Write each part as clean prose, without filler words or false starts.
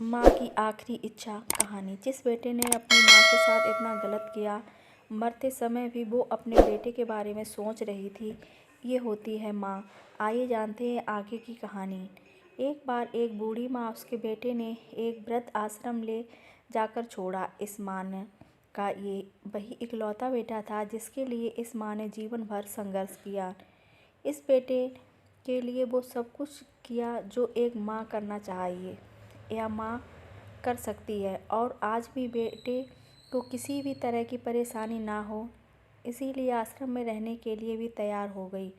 माँ की आखिरी इच्छा कहानी। जिस बेटे ने अपनी माँ के साथ इतना गलत किया, मरते समय भी वो अपने बेटे के बारे में सोच रही थी। ये होती है माँ। आइए जानते हैं आगे की कहानी। एक बार एक बूढ़ी माँ उसके बेटे ने एक वृद्ध आश्रम ले जाकर छोड़ा। इस माँ का ये वही इकलौता बेटा था जिसके लिए इस माँ ने जीवन भर संघर्ष किया। इस बेटे के लिए वो सब कुछ किया जो एक माँ करना चाहिए या माँ कर सकती है, और आज भी बेटे को किसी भी तरह की परेशानी ना हो, इसीलिए आश्रम में रहने के लिए भी तैयार हो गई।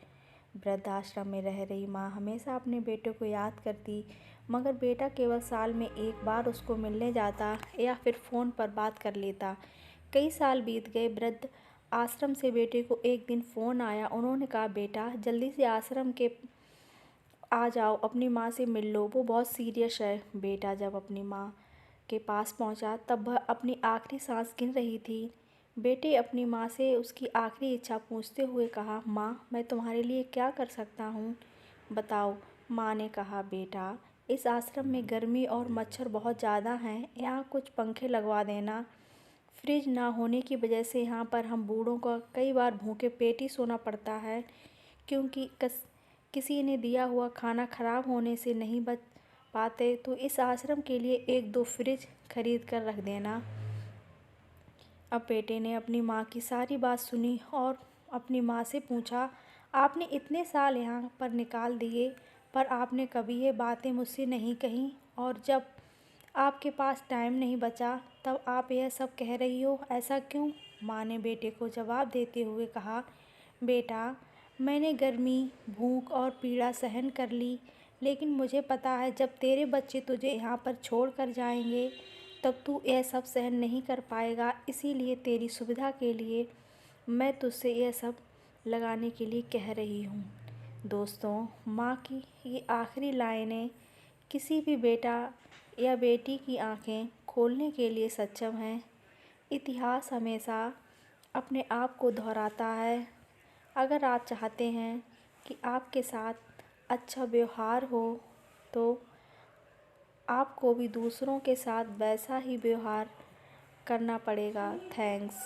वृद्धाश्रम में रह रही माँ हमेशा अपने बेटे को याद करती, मगर बेटा केवल साल में एक बार उसको मिलने जाता या फिर फ़ोन पर बात कर लेता। कई साल बीत गए। वृद्ध आश्रम से बेटे को एक दिन फ़ोन आया। उन्होंने कहा, बेटा जल्दी से आश्रम के आ जाओ, अपनी माँ से मिल लो, वो बहुत सीरियस है। बेटा जब अपनी माँ के पास पहुँचा तब वह अपनी आखिरी सांस गिन रही थी। बेटे अपनी माँ से उसकी आखिरी इच्छा पूछते हुए कहा, माँ मैं तुम्हारे लिए क्या कर सकता हूँ, बताओ। माँ ने कहा, बेटा इस आश्रम में गर्मी और मच्छर बहुत ज़्यादा हैं, यहाँ कुछ पंखे लगवा देना। फ्रिज ना होने की वजह से यहाँ पर हम बूढ़ों को कई बार भूखे पेट ही सोना पड़ता है, क्योंकि किसी ने दिया हुआ खाना खराब होने से नहीं बच पाते, तो इस आश्रम के लिए एक दो फ्रिज खरीद कर रख देना। अब बेटे ने अपनी माँ की सारी बात सुनी और अपनी माँ से पूछा, आपने इतने साल यहाँ पर निकाल दिए, पर आपने कभी ये बातें मुझसे नहीं कहीं, और जब आपके पास टाइम नहीं बचा तब आप यह सब कह रही हो, ऐसा क्यों? माँ ने बेटे को जवाब देते हुए कहा, बेटा मैंने गर्मी, भूख और पीड़ा सहन कर ली, लेकिन मुझे पता है जब तेरे बच्चे तुझे यहाँ पर छोड़ कर जाएंगे तब तू यह सब सहन नहीं कर पाएगा। इसीलिए तेरी सुविधा के लिए मैं तुझसे यह सब लगाने के लिए कह रही हूँ। दोस्तों, माँ की ये आखिरी लाइनें किसी भी बेटा या बेटी की आंखें खोलने के लिए सक्षम हैं। इतिहास हमेशा अपने आप को दोहराता है। अगर आप चाहते हैं कि आपके साथ अच्छा व्यवहार हो, तो आपको भी दूसरों के साथ वैसा ही व्यवहार करना पड़ेगा। थैंक्स।